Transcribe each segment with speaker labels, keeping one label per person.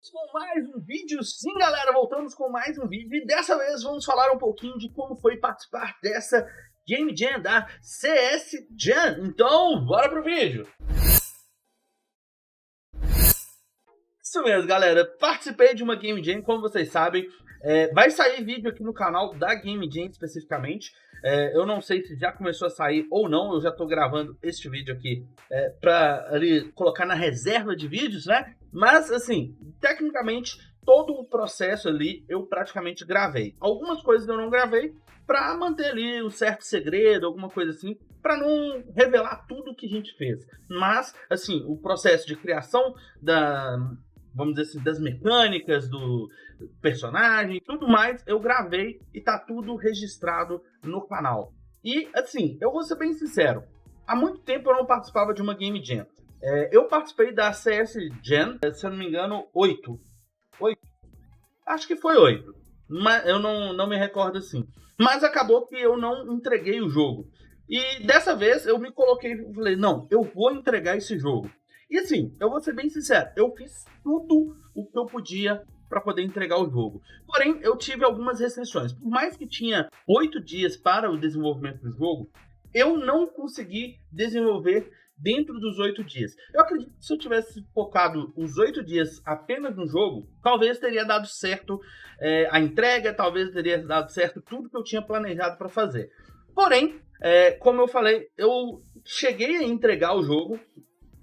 Speaker 1: Com mais um vídeo, sim galera, voltamos com mais um vídeo e dessa vez vamos falar um pouquinho de como foi participar dessa Game Jam da CS Jam. Então, bora pro vídeo! Isso mesmo galera, participei de uma Game Jam, como vocês sabem, vai sair vídeo aqui no canal da Game Jam especificamente. Eu não sei se já começou a sair ou não, eu já tô gravando este vídeo aqui pra ali colocar na reserva de vídeos, né? Mas assim, tecnicamente todo o processo ali eu praticamente gravei. Algumas coisas eu não gravei pra manter ali um certo segredo, alguma coisa assim, pra não revelar tudo que a gente fez. Mas assim, o processo de criação vamos dizer assim, das mecânicas, do personagem, tudo mais, eu gravei e tá tudo registrado no canal. E, assim, eu vou ser bem sincero, há muito tempo eu não participava de uma Game Jam. Eu participei da CS Jam, se eu não me engano, 8. Acho que foi 8, mas eu não me recordo assim. Mas acabou que eu não entreguei o jogo. E dessa vez eu me coloquei e falei, não, eu vou entregar esse jogo. E assim, eu vou ser bem sincero, eu fiz tudo o que eu podia para poder entregar o jogo. Porém, eu tive algumas restrições. Por mais que tinha 8 dias para o desenvolvimento do jogo, eu não consegui desenvolver dentro dos 8 dias. Eu acredito que se eu tivesse focado os 8 dias apenas no jogo, talvez teria dado certo a entrega, talvez teria dado certo tudo que eu tinha planejado para fazer. Porém, como eu falei, eu cheguei a entregar o jogo,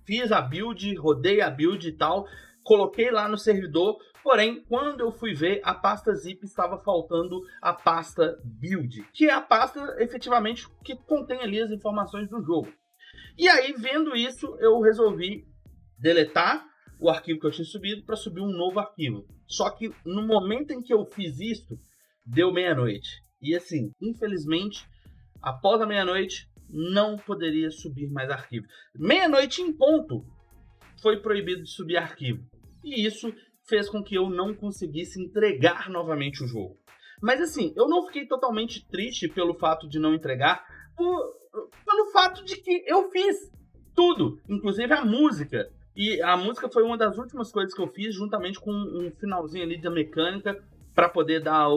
Speaker 1: fiz a build, rodei a build e tal, coloquei lá no servidor, porém, quando eu fui ver, a pasta zip estava faltando a pasta build, que é a pasta, efetivamente, que contém ali as informações do jogo. E aí, vendo isso, eu resolvi deletar o arquivo que eu tinha subido para subir um novo arquivo. Só que no momento em que eu fiz isso, deu meia-noite. E assim, infelizmente, após a meia-noite, não poderia subir mais arquivo. Meia-noite em ponto, foi proibido de subir arquivo. E isso fez com que eu não conseguisse entregar novamente o jogo. Mas assim, eu não fiquei totalmente triste pelo fato de não entregar, pelo fato de que eu fiz tudo, inclusive a música. E a música foi uma das últimas coisas que eu fiz, juntamente com um finalzinho ali da mecânica, para poder dar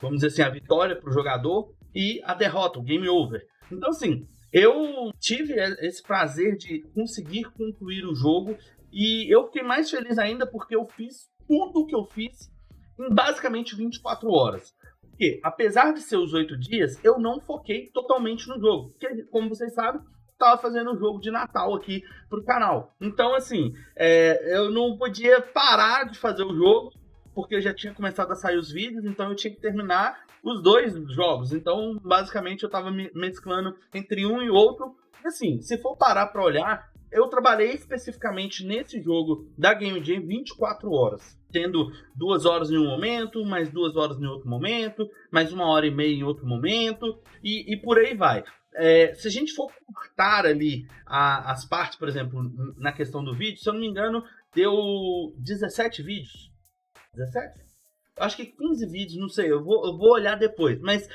Speaker 1: vamos dizer assim, a vitória para o jogador e a derrota, o game over. Então, assim, eu tive esse prazer de conseguir concluir o jogo e eu fiquei mais feliz ainda porque eu fiz tudo o que eu fiz em basicamente 24 horas. Porque, apesar de ser os 8 dias, eu não foquei totalmente no jogo. Porque, como vocês sabem, estava fazendo um jogo de Natal aqui pro canal. Então, assim, eu não podia parar de fazer o jogo porque já tinha começado a sair os vídeos, então eu tinha que terminar os dois jogos. Então, basicamente, eu estava mesclando entre um e outro. E assim, se for parar para olhar, eu trabalhei especificamente nesse jogo da Game Jam 24 horas. Tendo 2 horas em um momento, mais 2 horas em outro momento, mais 1h30 em outro momento, e por aí vai. Se a gente for cortar ali as partes, por exemplo, na questão do vídeo, se eu não me engano, deu 17 vídeos. 17? Acho que 15 vídeos, não sei, eu vou olhar depois. Mas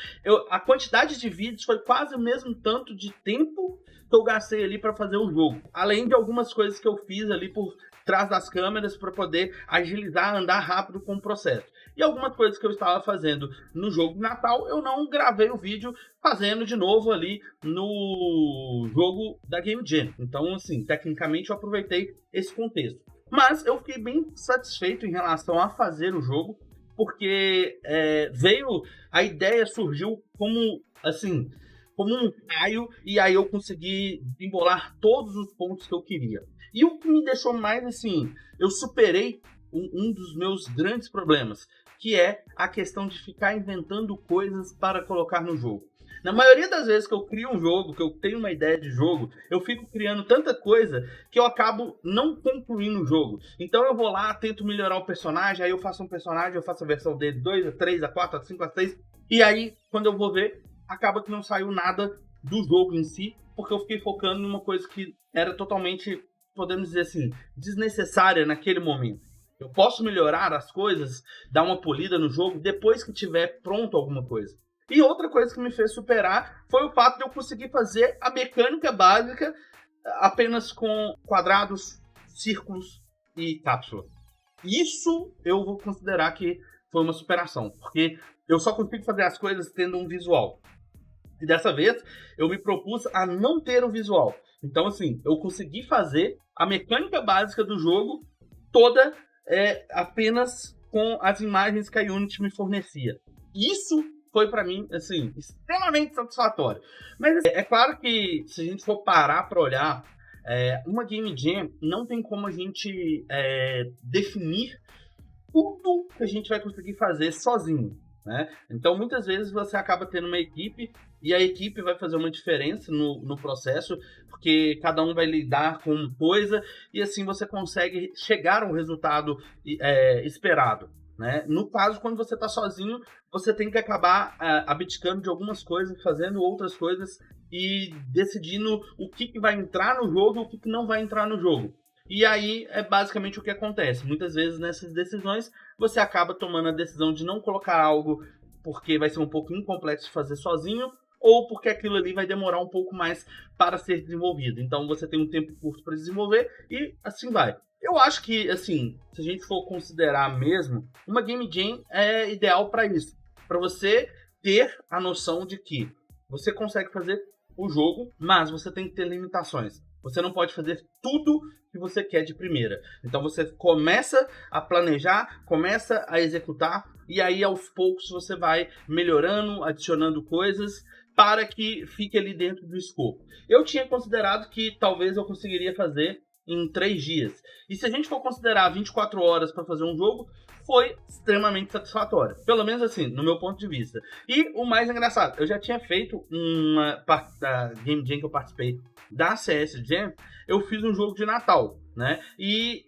Speaker 1: a quantidade de vídeos foi quase o mesmo tanto de tempo que eu gastei ali para fazer o jogo. Além de algumas coisas que eu fiz ali por trás das câmeras para poder agilizar, andar rápido com o processo. E algumas coisas que eu estava fazendo no jogo de Natal, eu não gravei o vídeo fazendo de novo ali no jogo da Game Jam. Então, assim, tecnicamente eu aproveitei esse contexto. Mas eu fiquei bem satisfeito em relação a fazer o jogo, porque a ideia surgiu como, assim, como um raio, e aí eu consegui embolar todos os pontos que eu queria. E o que me deixou mais, assim, eu superei um dos meus grandes problemas, que é a questão de ficar inventando coisas para colocar no jogo. Na maioria das vezes que eu crio um jogo, que eu tenho uma ideia de jogo, eu fico criando tanta coisa que eu acabo não concluindo o jogo. Então eu vou lá, tento melhorar o personagem, aí eu faço um personagem, eu faço a versão dele 2, a 3, a 4, a 5, a 6, e aí, quando eu vou ver, acaba que não saiu nada do jogo em si, porque eu fiquei focando em uma coisa que era totalmente, podemos dizer assim, desnecessária naquele momento. Eu posso melhorar as coisas, dar uma polida no jogo depois que tiver pronto alguma coisa. E outra coisa que me fez superar foi o fato de eu conseguir fazer a mecânica básica apenas com quadrados, círculos e cápsula. Isso eu vou considerar que foi uma superação, porque eu só consigo fazer as coisas tendo um visual. E dessa vez, eu me propus a não ter um visual. Então, assim, eu consegui fazer a mecânica básica do jogo toda apenas com as imagens que a Unity me fornecia. Isso foi pra mim, assim, extremamente satisfatório. Mas é claro que se a gente for parar pra olhar, uma Game Jam não tem como a gente definir tudo que a gente vai conseguir fazer sozinho, né? Então, muitas vezes você acaba tendo uma equipe e a equipe vai fazer uma diferença no processo, porque cada um vai lidar com uma coisa e assim você consegue chegar ao resultado esperado, né? No caso, quando você está sozinho, você tem que acabar abdicando de algumas coisas, fazendo outras coisas e decidindo o que vai entrar no jogo e o que não vai entrar no jogo. E aí é basicamente o que acontece. Muitas vezes nessas decisões você acaba tomando a decisão de não colocar algo porque vai ser um pouco complexo de fazer sozinho ou porque aquilo ali vai demorar um pouco mais para ser desenvolvido. Então você tem um tempo curto para desenvolver e assim vai. Eu acho que, assim, se a gente for considerar mesmo, uma Game Jam é ideal para isso. Para você ter a noção de que você consegue fazer o jogo, mas você tem que ter limitações. Você não pode fazer tudo que você quer de primeira. Então você começa a planejar, começa a executar, e aí aos poucos você vai melhorando, adicionando coisas para que fique ali dentro do escopo. Eu tinha considerado que talvez eu conseguiria fazer em 3 dias. E se a gente for considerar 24 horas para fazer um jogo, foi extremamente satisfatório. Pelo menos assim, no meu ponto de vista. E o mais engraçado, eu já tinha feito uma parte da Game Jam que eu participei da CS Jam, eu fiz um jogo de Natal, né? E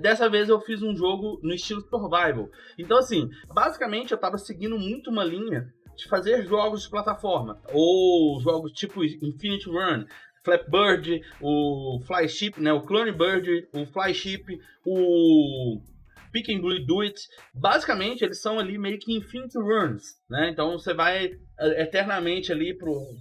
Speaker 1: dessa vez eu fiz um jogo no estilo survival. Então assim, basicamente eu tava seguindo muito uma linha de fazer jogos de plataforma, ou jogos tipo Infinity Run, Flappy Bird, o Flyship, né, o Clone Bird, o Flyship, o Pick and Do It. Basicamente, eles são ali meio que Infinity Runs, né? Então você vai eternamente ali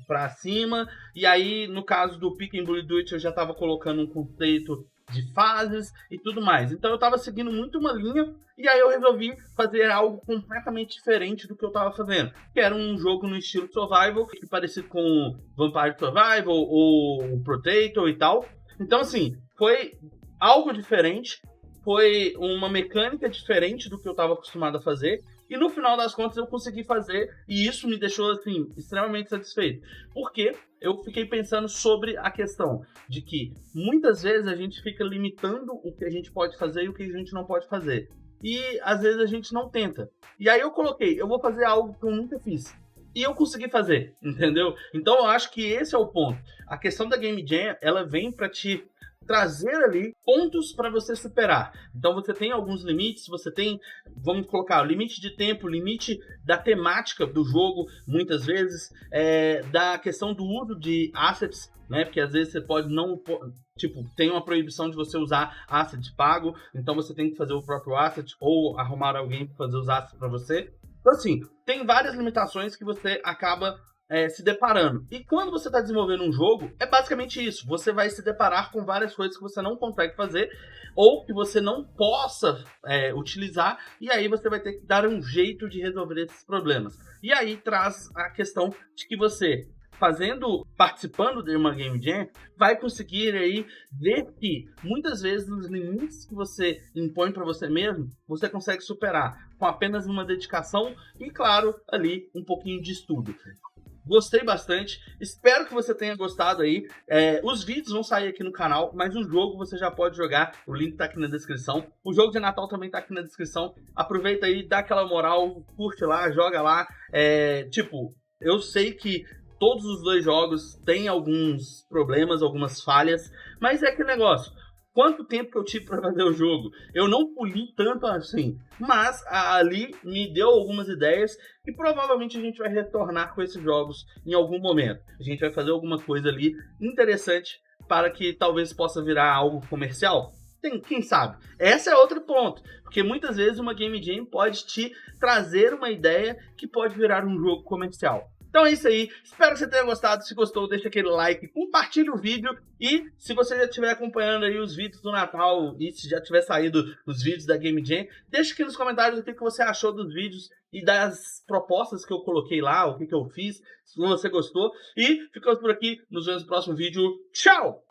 Speaker 1: pra cima. E aí, no caso do Pick and Do It, eu já estava colocando um conceito de fases e tudo mais. Então eu estava seguindo muito uma linha e aí eu resolvi fazer algo completamente diferente do que eu estava fazendo, que era um jogo no estilo survival, que parecido com Vampire Survival ou Potato e tal. Então assim, foi algo diferente, foi uma mecânica diferente do que eu estava acostumado a fazer. E no final das contas eu consegui fazer, e isso me deixou assim extremamente satisfeito. Porque eu fiquei pensando sobre a questão de que muitas vezes a gente fica limitando o que a gente pode fazer e o que a gente não pode fazer. E às vezes a gente não tenta. E aí eu coloquei, eu vou fazer algo que eu nunca fiz. E eu consegui fazer, entendeu? Então eu acho que esse é o ponto. A questão da Game Jam, ela vem para te trazer ali pontos para você superar. Então você tem alguns limites, você tem, vamos colocar, limite de tempo, limite da temática do jogo, muitas vezes, da questão do uso de assets, né? Porque às vezes você pode não, tipo, tem uma proibição de você usar asset pago, então você tem que fazer o próprio asset ou arrumar alguém para fazer os assets para você. Então assim, tem várias limitações que você acaba se deparando. E quando você está desenvolvendo um jogo, é basicamente isso. Você vai se deparar com várias coisas que você não consegue fazer ou que você não possa utilizar, e aí você vai ter que dar um jeito de resolver esses problemas. E aí traz a questão de que você, participando de uma Game Jam, vai conseguir aí ver que muitas vezes os limites que você impõe para você mesmo, você consegue superar com apenas uma dedicação e, claro, ali um pouquinho de estudo. Gostei bastante, espero que você tenha gostado aí. Os vídeos vão sair aqui no canal, mas o jogo você já pode jogar, o link tá aqui na descrição. O jogo de Natal também tá aqui na descrição. Aproveita aí, dá aquela moral, curte lá, joga lá. Tipo, eu sei que todos os dois jogos têm alguns problemas, algumas falhas, mas é aquele negócio. Quanto tempo que eu tive para fazer o jogo? Eu não poli tanto assim, mas ali me deu algumas ideias e provavelmente a gente vai retornar com esses jogos em algum momento. A gente vai fazer alguma coisa ali interessante para que talvez possa virar algo comercial. Quem sabe? Esse é outro ponto, porque muitas vezes uma Game Jam pode te trazer uma ideia que pode virar um jogo comercial. Então é isso aí, espero que você tenha gostado. Se gostou, deixa aquele like, compartilha o vídeo. E se você já estiver acompanhando aí os vídeos do Natal e se já tiver saído os vídeos da Game Jam, deixa aqui nos comentários o que você achou dos vídeos e das propostas que eu coloquei lá, o que eu fiz, se você gostou. E ficamos por aqui, nos vemos no próximo vídeo. Tchau!